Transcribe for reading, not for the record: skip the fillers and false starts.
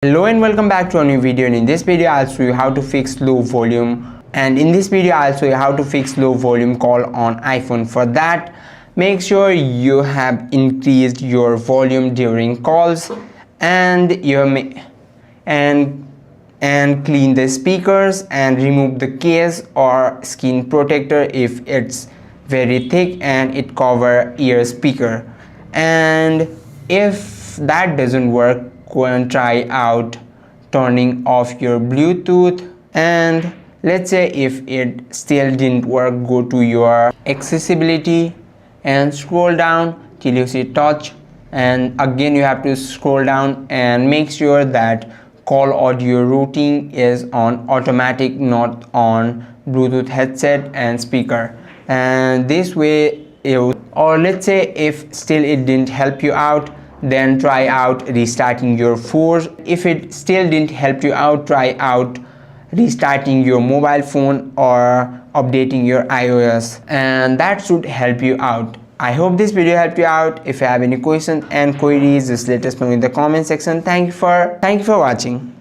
Hello and welcome back to a new video, and in this video I'll show you how to fix low volume call on iPhone. For that, make sure you have increased your volume during calls and and clean the speakers and remove the case or screen protector if it's very thick and it cover ear speaker. And if that doesn't work, go and try out turning off your Bluetooth. And let's say if it still didn't work, go to your accessibility and scroll down till you see touch, and again you have to scroll down and make sure that call audio routing is on automatic, not on Bluetooth headset and speaker. And this way or let's say if still it didn't help you out, then try out restarting your phone. If it still didn't help you out, try out restarting your mobile phone or updating your iOS, and that should help you out. I hope this video helped you out. If you have any questions and queries, just let us know in the comment section. Thank you for watching.